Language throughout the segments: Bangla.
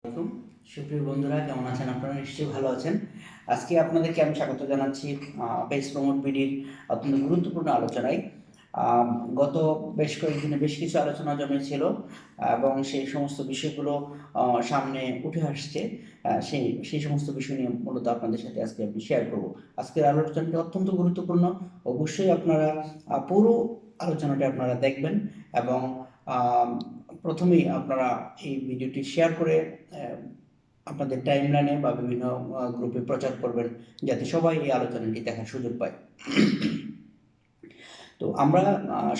আসসালামু আলাইকুম সুপ্রিয় বন্ধুরা, কেমন আছেন? আপনারা নিশ্চয়ই ভালো আছেন। আজকে আপনাদেরকে আমি স্বাগত জানাচ্ছি পেজ প্রমোট বিডির অত্যন্ত গুরুত্বপূর্ণ আলোচনায়। আম, গত বেশ কয়েকদিনে বেশ কিছু আলোচনা জমেছিল এবং সেই সমস্ত বিষয়গুলো সামনে উঠে আসছে। সেই সমস্ত বিষয় নিয়ে মূলত আপনাদের সাথে আজকে আমি শেয়ার করব। আজকের আলোচনাটি অত্যন্ত গুরুত্বপূর্ণ। অবশ্যই আপনারা পুরো আলোচনাটি আপনারা দেখবেন এবং আম, প্রথমেই আপনারা এই ভিডিওটি শেয়ার করে আহ, আপনাদের টাইমলাইনে বা বিভিন্ন গ্রুপে প্রচার করবেন, যাতে সবাই এই আলোচনাটি দেখার সুযোগ পায়। তো আমরা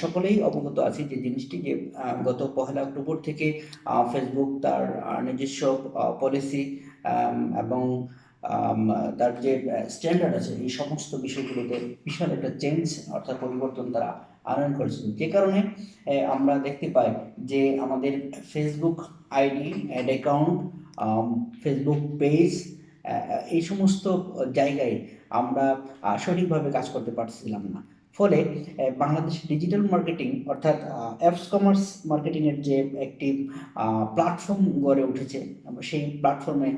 সকলেই অবগত আছি যে জিনিসটি যে গত 1 অক্টোবর থেকে ফেসবুক তার নিজস্ব পলিসি এবং আম, তার যে স্ট্যান্ডার্ড আছে এই সমস্ত বিষয়গুলোতে বিশাল একটা চেঞ্জ অর্থাৎ পরিবর্তন তারা আনয়ন করেছেন, যে কারণে আমরা দেখতে পাই যে আমাদের Facebook ID, add account, Facebook page, এই সমস্ত জায়গায় আমরা সঠিকভাবে কাজ করতে পারছিলাম না। ফলে বাংলাদেশ ডিজিটাল মার্কেটিং অর্থাৎ অ্যাপস কমার্স মার্কেটিংয়ের যে একটি প্ল্যাটফর্ম গড়ে উঠেছে, সেই প্ল্যাটফর্মে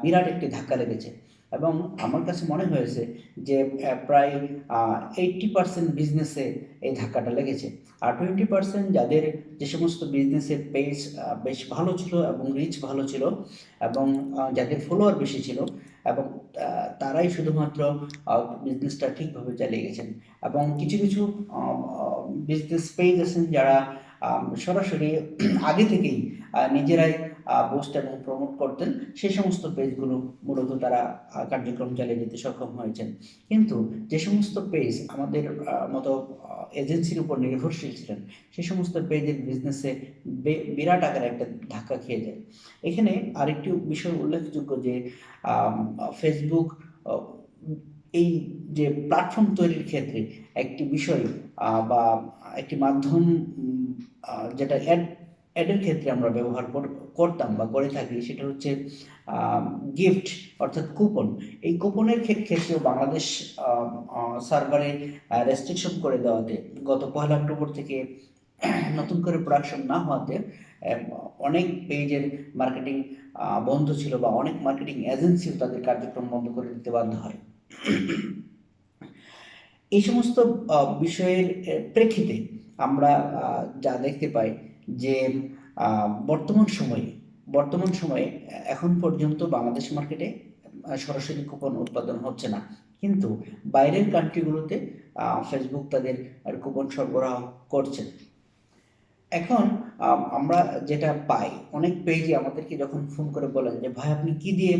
বিরাট একটি ধাক্কা লেগেছে। এবং আমার কাছে মনে হয়েছে যে প্রায় 80% বিজনেসে এই ধাক্কাটা লেগেছে। আর 20% যাদের যে সমস্ত বিজনেসের পেজ বেশ ভালো ছিল এবং রিচ ভালো ছিল এবং যাদের ফলোয়ার বেশি ছিল এবং তারাই শুধুমাত্র বিজনেসটা ঠিকভাবে চালিয়ে গেছেন। এবং কিছু কিছু বিজনেস পেজ আছেন যারা সরাসরি আগে থেকেই নিজেরাই পোস্ট এবং প্রমোট করতেন, সেই সমস্ত পেজগুলো মূলত তারা কার্যক্রম চালিয়ে যেতে সক্ষম হয়েছেন। কিন্তু যে সমস্ত পেজ আমাদের মতো এজেন্সির উপর নির্ভরশীল ছিলেন, সেই সমস্ত পেজের বিজনেসে বিরাট আকারে একটা ধাক্কা খেয়ে যায়। এখানে আরেকটি বিষয় উল্লেখযোগ্য যে ফেসবুক এই যে প্ল্যাটফর্ম তৈরির ক্ষেত্রে একটি বিষয় বা একটি মাধ্যম, যেটা অ্যাডের ক্ষেত্রে আমরা ব্যবহার করতাম বা করে থাকি, সেটা হচ্ছে গিফট অর্থাৎ কুপন। এই কুপনের ক্ষেত্রেও বাংলাদেশ সার্ভারে রেস্ট্রিকশন করে দেওয়াতে গত 1 অক্টোবর থেকে নতুন করে প্রোডাকশন না হওয়াতে অনেক পেজের মার্কেটিং বন্ধ ছিল বা অনেক মার্কেটিং এজেন্সিও তাদের কার্যক্রম বন্ধ করে দিতে বাধ্য হয়। এই সমস্ত বিষয়ের প্রেক্ষিতে আমরা যা দেখতে পাই যে বর্তমান সময়ে এখন পর্যন্ত বাংলাদেশ মার্কেটে সরাসরি কুপন উৎপাদন হচ্ছে না, কিন্তু বাইরের কান্ট্রিগুলোতে ফেসবুক তাদের কুপন সরবরাহ করছে। এখন আমরা যেটা পাই, অনেক পেজে আমাদেরকে যখন ফোন করে বলেন যে ভাই আপনি কি দিয়ে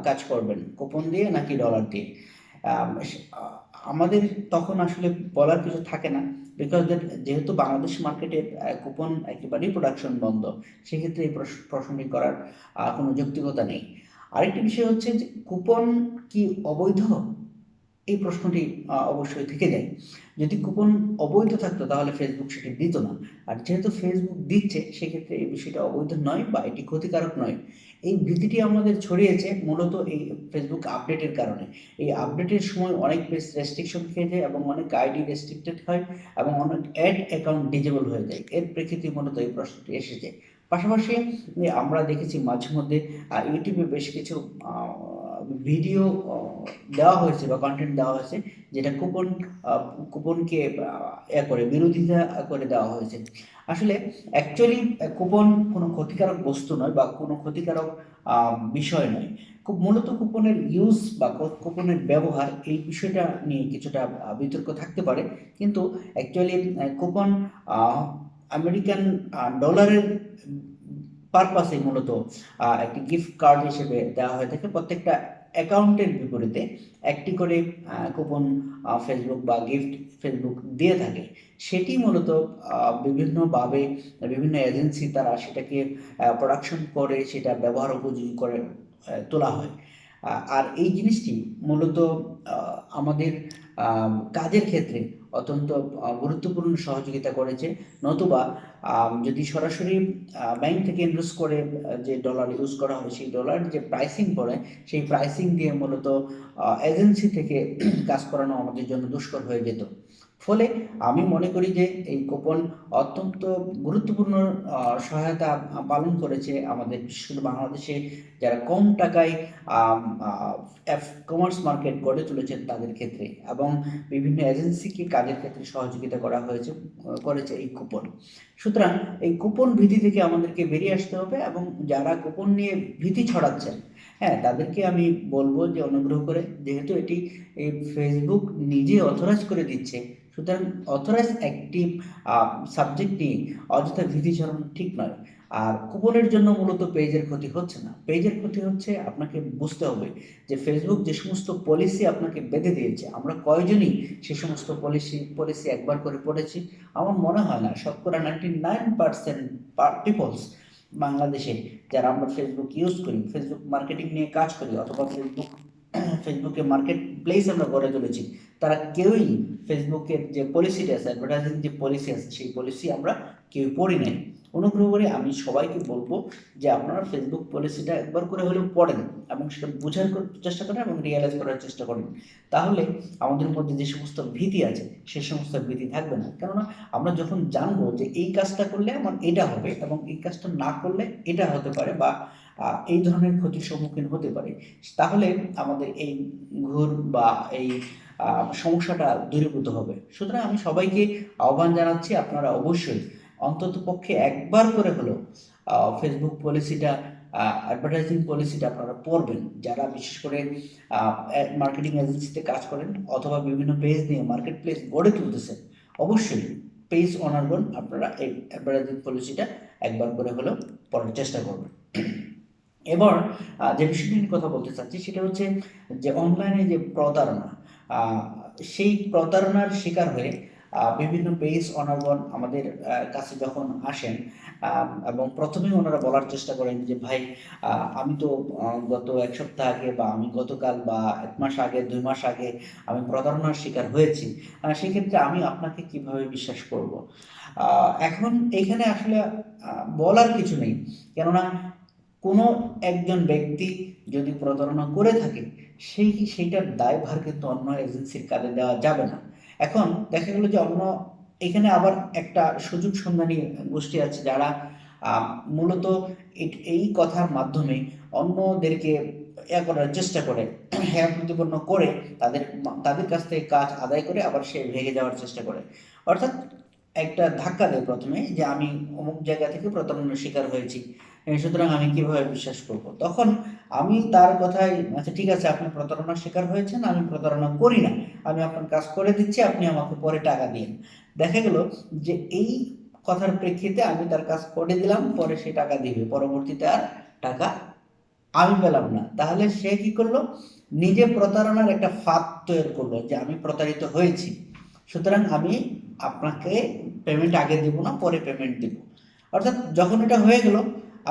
কাজ করবেন, কুপন দিয়ে নাকি ডলার দিয়ে? আমাদের তখন আসলে বলার কিছু থাকে না, বিকজ যেহেতু বাংলাদেশ মার্কেটে কুপন একেবারেই প্রোডাকশন বন্ধ, সেক্ষেত্রে এই প্রশ্নটি করার কোনো যৌক্তিকতা নেই। আরেকটি বিষয় হচ্ছে যে কুপন কি অবৈধ? এই প্রশ্নটি অবশ্যই থেকে যায়। যদি কুপন অবৈধ থাকতো তাহলে ফেসবুক সেটি দিত না। আর যেহেতু ফেসবুক দিচ্ছে, সেক্ষেত্রে এই বিষয়টা অবৈধ নয় বা এটি ক্ষতিকারক নয়। এই ভীতিটি আমাদের ছড়িয়েছে মূলত এই ফেসবুক আপডেটের কারণে। এই আপডেটের সময় অনেক পেজ রেস্ট্রিকশন খেয়ে যায় এবং অনেক আইডি রেস্ট্রিক্টেড হয় এবং অনেক অ্যাড অ্যাকাউন্ট ডিজেবল হয়ে যায়। এর প্রেক্ষিতে মূলত এই প্রশ্নটি এসেছে। পাশাপাশি আমরা দেখেছি মাঝে মধ্যে ইউটিউবে বেশ কিছু ভিডিও দেওয়া হয়েছে বা কন্টেন্ট দেওয়া হয়েছে, যেটা কুপনকে করে বিরোধিতা করে দেওয়া হয়েছে। আসলে অ্যাকচুয়ালি কুপন কোনো ক্ষতিকারক বস্তু নয় বা কোনো ক্ষতিকারক বিষয় নয়। খুব মূলত কুপনের ইউজ বা কুপনের ব্যবহার, এই বিষয়টা নিয়ে কিছুটা বিতর্ক থাকতে পারে। কিন্তু অ্যাকচুয়ালি কুপন আমেরিকান ডলারের পারপাসে মূলত একটি গিফট কার্ড হিসেবে দেওয়া হয়ে থাকে। প্রত্যেকটা অ্যাকাউন্টের বিপরীতে একটি করে কুপন ফেসবুক বা গিফট ফেসবুক দিয়ে থাকে। সেটি মূলত বিভিন্নভাবে বিভিন্ন এজেন্সি তারা সেটাকে প্রোডাকশন করে সেটা ব্যবহার উপযোগী করে তোলা হয়। আর এই জিনিসটি মূলত আমাদের কাজের ক্ষেত্রে অত্যন্ত গুরুত্বপূর্ণ সহযোগিতা করেছে। নতুবা যদি সরাসরি ব্যাংক থেকে ইনভেস্ট করে যে ডলার ইউজ করা হয়, সেই ডলার যে প্রাইসিং পড়ে, সেই প্রাইসিং দিয়ে মূলত এজেন্সি থেকে কাজ করানো আমাদের জন্য দুষ্কর হয়ে যেত। ফলে আমি মনে করি যে এই কুপন অত্যন্ত গুরুত্বপূর্ণ সহায়তা পালন করেছে আমাদের, বিশেষ করে বাংলাদেশে যারা কম টাকায় কমার্স মার্কেট গড়ে তুলেছেন তাদের ক্ষেত্রে, এবং বিভিন্ন এজেন্সিকে কাজের ক্ষেত্রে সহযোগিতা করা হয়েছে করেছে এই কুপন। সুতরাং এই কুপন ভীতি থেকে আমাদেরকে বেরিয়ে আসতে হবে, এবং যারা কুপন নিয়ে ভীতি ছড়াচ্ছেন, হ্যাঁ, তাদেরকে আমি বলবো যে অনুগ্রহ করে, যেহেতু এটি এই ফেসবুক নিজে অথরাইজ করে দিচ্ছে, সুতরাং অথরাইজ একটি সাবজেক্ট নিয়ে অযথা ভীতি ছড়ানো ঠিক নয়। আর কুপনের জন্য মূলত পেজের ক্ষতি হচ্ছে না, পেজের ক্ষতি হচ্ছে আপনাকে বুঝতে হবে যে ফেসবুক যে সমস্ত পলিসি আপনাকে বেঁধে দিয়েছে, আমরা কয়জনই সে সমস্ত পলিসি একবার করে পড়েছি? আমার মনে হয় না। শতকরা 99% পিপলস বাংলাদেশে যারা আমরা ফেসবুক ইউজ করি, ফেসবুক মার্কেটিং নিয়ে কাজ করি, অথবা ফেসবুকে মার্কেট প্লেস আমরা গড়ে তুলেছি, তারা কেউই ফেসবুকের যে পলিসিটা আছে, অ্যাডভার্টাইজিং যে পলিসি আছে, সেই পলিসি আমরা কেউ পড়ি নাই। অনুগ্রহ করে আমি সবাইকে বলবো যে আপনারা ফেসবুক পলিসিটা একবার করে হলেও পড়েন, এবং সেটা বোঝার চেষ্টা করেন এবং রিয়েলাইজ করার চেষ্টা করেন। তাহলে আমাদের মধ্যে যে সমস্ত ভীতি আছে সে সমস্ত ভীতি থাকবে না। কেননা আমরা যখন জানবো যে এই কাজটা করলে আমার এটা হবে, এবং এই কাজটা না করলে এটা হতে পারে, বা এই ধরনের ক্ষতির সম্মুখীন হতে পারে, তাহলে আমাদের এই ঘোর বা এই সমস্যাটা দূরীভূত হবে। সুতরাং আমি সবাইকে আহ্বান জানাচ্ছি, আপনারা অবশ্যই অন্তত পক্ষে একবার করে হলেও ফেসবুক পলিসিটা, অ্যাডভার্টাইজিং পলিসিটা আপনারা পড়বেন। যারা বিশেষ করে মার্কেটিং এজেন্সিতে কাজ করেন, অথবা বিভিন্ন পেজ নিয়ে মার্কেট প্লেস গড়ে তুলতেছেন, অবশ্যই পেজ ওনারগণ আপনারা এই অ্যাডভার্টাইজিং পলিসিটা একবার করে হলেও পড়ার চেষ্টা করবেন। এবার যে বিষয়টি নিয়ে কথা বলতে চাচ্ছি সেটা হচ্ছে যে অনলাইনে যে প্রতারণা, সেই প্রতারণার শিকার হয়ে বিভিন্ন পেজ অনারগণ আমাদের কাছে যখন আসেন, এবং প্রথমেই ওনারা বলার চেষ্টা করেন যে ভাই, আমি তো গত এক সপ্তাহ আগে, বা আমি গতকাল, বা 1 মাস আগে, 2 মাস আগে আমি প্রতারণার শিকার হয়েছি, সেক্ষেত্রে আমি আপনাকে কিভাবে বিশ্বাস করব? এখন এইখানে আসলে বলার কিছু নেই, কেননা কোনো একজন ব্যক্তি যদি প্রতারণা করে থাকে, সেইটার দায়ভার কিন্তু অন্য এজেন্সির কাঁধে দেওয়া যাবে না। এখন দেখা গেল যে এখানে আবার একটা সুযোগ সন্ধানী গোষ্ঠী আছে, যারা মূলত এই কথার মাধ্যমে অন্যদেরকে করার চেষ্টা করে, হ্যাঁ প্রতিপন্ন করে, তাদের তাদের কাছ থেকে কাজ আদায় করে আবার সে ভেগে যাওয়ার চেষ্টা করে। অর্থাৎ একটা ধাক্কা দেয় প্রথমে যে আমি অমুক জায়গা থেকে প্রতারণার শিকার হয়েছি, সুতরাং আমি কিভাবে বিশ্বাস করব? তখন আমি তার কথায়, আচ্ছা ঠিক আছে, আপনি প্রতারণার শিকার হয়েছেন, আমি প্রতারণা করি না, আমি আপনার কাজ করে দিচ্ছি, আপনি আমাকে পরে টাকা দিন। দেখা গেল যে এই কথার প্রেক্ষিতে আমি তার কাজ করে দিলাম, পরে সে টাকা দিবে, পরবর্তীতে আর টাকা আমি পেলাম না। তাহলে সে কি করলো? নিজে প্রতারণার একটা ফাঁদ তৈরি করলো যে আমি প্রতারিত হয়েছি, সুতরাং আমি আপনাকে পেমেন্ট আগে দেব না, পরে পেমেন্ট দেব। অর্থাৎ যখন এটা হয়ে গেল,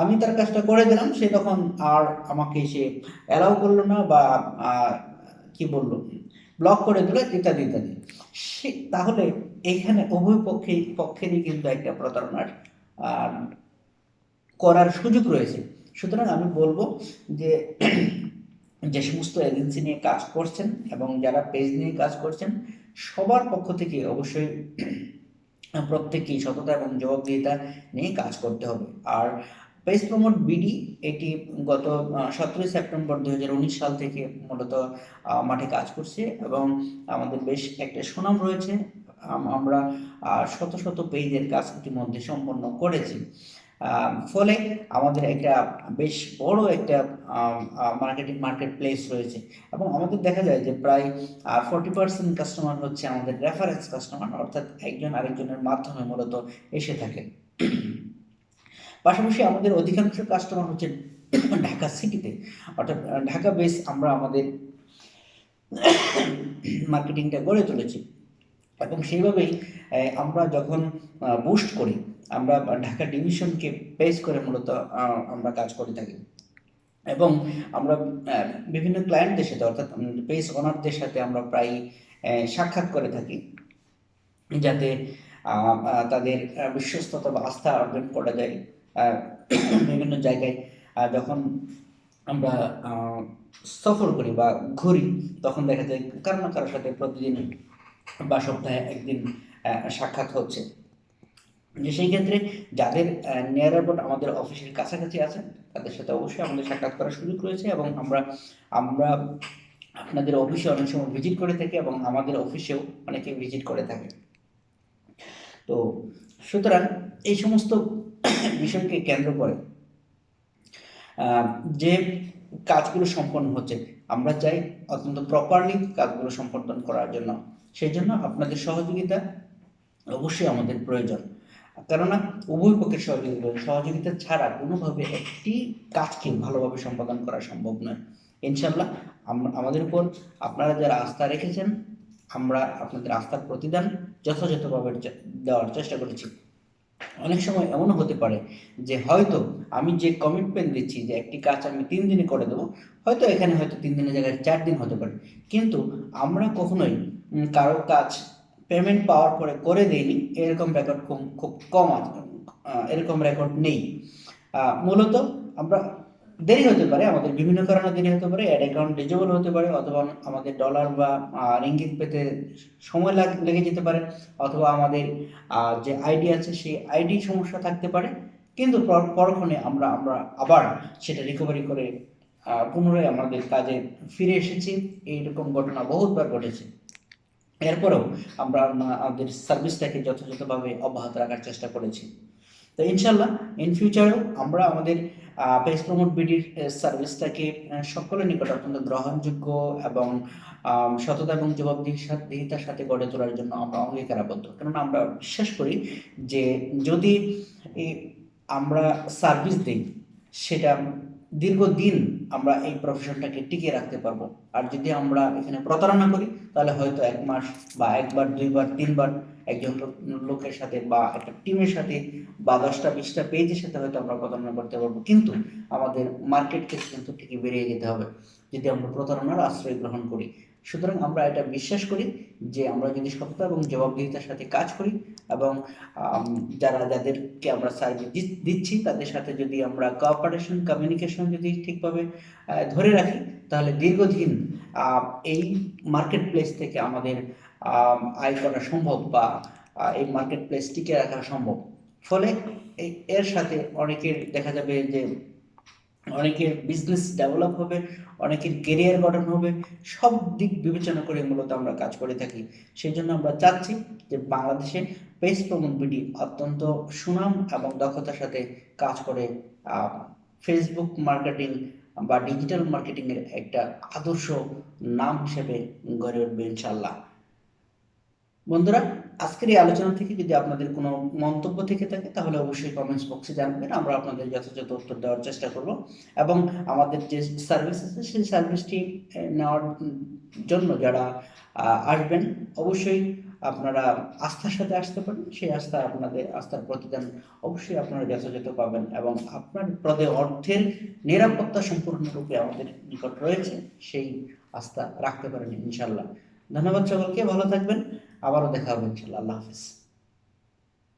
আমি তার কাজটা করে দিলাম, সে তখন আর আমাকে সে অ্যালাউ করলো না, বা কি বললো, ব্লক করে দিল, ইত্যাদি ইত্যাদি। তাহলে এখানে উভয় পক্ষেরই কিন্তু একটা প্রতারণার আহ, করার সুযোগ রয়েছে। সুতরাং আমি বলবো যে যে সমস্ত এজেন্সি নিয়ে কাজ করছেন এবং যারা পেজ নিয়ে কাজ করছেন, সবার পক্ষ থেকে অবশ্যই প্রত্যেকেই সততা এবং জবাবদিহিতা নিয়ে কাজ করতে হবে। আর পেজ প্রমোট বিডি এটি গত 17 সেপ্টেম্বর 2019 সাল থেকে মূলত মাঠে কাজ করছে, এবং আমাদের বেশ একটা সুনাম রয়েছে। আমরা শত শত পেজের কাজ ইতিমধ্যে সম্পন্ন করেছি। ফলে আমাদের একটা বেশ বড় একটা মার্কেট প্লেস রয়েছে, এবং আমাদের দেখা যায় যে প্রায় 40% কাস্টমার হচ্ছে আমাদের রেফারেন্স কাস্টমার, অর্থাৎ একজন আরেকজনের মাধ্যমে মূলত এসে থাকে। পাশাপাশি আমাদের অধিকাংশ কাস্টমার হচ্ছে ঢাকা সিটিতে, অর্থাৎ ঢাকা বেস আমরা আমাদের মার্কেটিংটা গড়ে তুলেছি, এবং সেইভাবেই আমরা যখন বুস্ট করি, আমরা ঢাকা ডিভিশনকে বেস করে মূলত আমরা কাজ করে থাকি, এবং আমরা বিভিন্ন ক্লায়েন্টদের সাথে, অর্থাৎ পেজ ওনারদের সাথে আমরা প্রায় সাক্ষাৎ করে থাকি, যাতে তাদের বিশ্বস্ততা বা আস্থা অর্জন করা যায়। বিভিন্ন জায়গায় যখন আমরা সফর করি বা ঘুরি, তখন দেখা যায় কারো না কারোর সাথে প্রতিদিন বা সপ্তাহে একদিন সাক্ষাৎ হচ্ছে। যে সেই ক্ষেত্রে যাদের নিয়ার অ্যাবাউট আমাদের অফিসের কাছাকাছি আছেন তাদের সাথে অবশ্যই আমাদের সাক্ষাৎ করার সুযোগ রয়েছে, এবং আমরা আমরা আপনাদের অফিসে অনেক সময় ভিজিট করে থাকি এবং আমাদের অফিসেও অনেকে ভিজিট করে থাকে। তো সুতরাং এই সমস্ত বিষয়কে কেন্দ্র করে যে কাজগুলো সম্পন্ন হচ্ছে, আমরা চাই অত্যন্ত প্রপারলি কাজগুলো সম্পাদন করার জন্য। সেই জন্য আপনাদের সহযোগিতা অবশ্যই আমাদের প্রয়োজন, কেননা উভয় পক্ষের সহযোগিতা ছাড়া কোনোভাবে একটি কাজকে ভালোভাবে সম্পাদন করা সম্ভব নয়। ইনশাল্লাহ আমাদের উপর আপনারা যারা আস্থা রেখেছেন, আমরা আপনাদের আস্থার প্রতিদান যথাযথভাবে দেওয়ার চেষ্টা করেছি। অনেক সময় এমনও হতে পারে যে হয়তো আমি যে কমিটমেন্ট দিচ্ছি যে একটি কাজ আমি 3 দিনে করে দেবো, হয়তো এখানে হয়তো 3 দিনের জায়গায় 4 দিন হতে পারে, কিন্তু আমরা কখনোই কারো কাজ পেমেন্ট পাওয়ার পরে করে দেইনি এরকম রেকর্ড খুব কম আছে, এরকম রেকর্ড নেই। মূলত আমরা দেরি হতে পারে, আমাদের বিভিন্ন কারণে দেরি হতে পারে, অ্যাড অ্যাকাউন্ট ডিজেবল হতে পারে, অথবা আমাদের ডলার বা রিঙ্গিত পেতে সময় লেগে যেতে পারে, অথবা আমাদের যে আইডি আছে সেই আইডি সমস্যা থাকতে পারে, কিন্তু পরক্ষণে আমরা আমরা আবার সেটা রিকভারি করে পুনরায় আমাদের কাজে ফিরে এসেছি। এইরকম ঘটনা বহুতবার ঘটেছে। এরপরেও আমরা আমাদের সার্ভিসটাকে যথাযথভাবে অব্যাহত রাখার চেষ্টা করেছি। তো ইনশাল্লাহ ইন ফিউচারেও আমরা আমাদের পেজ প্রমোট বিডির সার্ভিসটাকে সকলের নিকট অত্যন্ত গ্রহণযোগ্য এবং সততা এবং জবাবদিহিতার সাথে গড়ে তোলার জন্য আমরা অঙ্গীকারাবদ্ধ। কেননা আমরা বিশ্বাস করি যে যদি আমরা সার্ভিস দিই সেটা দীর্ঘদিন আমরা এই প্রফেশনটাকে টিকিয়ে রাখতে পারবো। আর যদি আমরা এখানে প্রতারণা করি তাহলে হয়তো 1 মাস বা 1বার 2বার 3বার একজন লোকের সাথে বা একটা টিমের সাথে বা 10টা 20টা পেজের সাথে হয়তো আমরা প্রতারণা করতে পারবো, কিন্তু আমাদের মার্কেট কেস কিন্তু ঠিকই বেরিয়ে যেতে হবে যদি আমরা প্রতারণার আশ্রয় গ্রহণ করি। সুতরাং আমরা এটা বিশ্বাস করি যে আমরা যদি সততা এবং জবাবদিহিতার সাথে কাজ করি এবং যাদেরকে আমরা সার্ভিস দিচ্ছি তাদের সাথে যদি আমরা কোঅপারেশন কমিউনিকেশন যদি ঠিকভাবে ধরে রাখি, তাহলে দীর্ঘদিন এই মার্কেট প্লেস থেকে আমাদের আয় করা সম্ভব বা এই মার্কেট প্লেস টিকে রাখা সম্ভব। ফলে এর সাথে অনেকের দেখা যাবে যে অনেকের বিজনেস ডেভেলপ হবে, অনেকের কেরিয়ার গঠন হবে, সব দিক বিবেচনা করে মূলত আমরা কাজ করে থাকি। সেই জন্য আমরা চাচ্ছি যে বাংলাদেশে পেজ প্রমোট বিডি অত্যন্ত সুনাম এবং দক্ষতার সাথে কাজ করে ফেসবুক মার্কেটিং বা ডিজিটাল মার্কেটিংয়ের একটা আদর্শ নাম হিসেবে গড়ে উঠবে ইনশাল্লাহ। বন্ধুরা, আজকের এই আলোচনা থেকে যদি আপনাদের কোনো মন্তব্য থেকে থাকে তাহলে অবশ্যই কমেন্টস বক্সে জানাবেন, আমরা আপনাদের যথাযথ উত্তর দেওয়ার চেষ্টা করব। এবং আমাদের যে সার্ভিস আছে সেই সার্ভিসটি নেওয়ার জন্য যারা আসবেন অবশ্যই আপনারা আস্থার সাথে আসতে পারেন, সেই আপনাদের আস্থার প্রতিদান অবশ্যই আপনারা যথাযথ পাবেন, এবং আপনার প্রদে অর্থের নিরাপত্তা সম্পূর্ণরূপে আমাদের নিকট রয়েছে, সেই আস্থা রাখতে পারেন ইনশাল্লাহ। ধন্যবাদ সকলকে, ভালো থাকবেন, আবারও দেখা হবে ইনশাল্লাহ। আল্লাহ হাফিজ।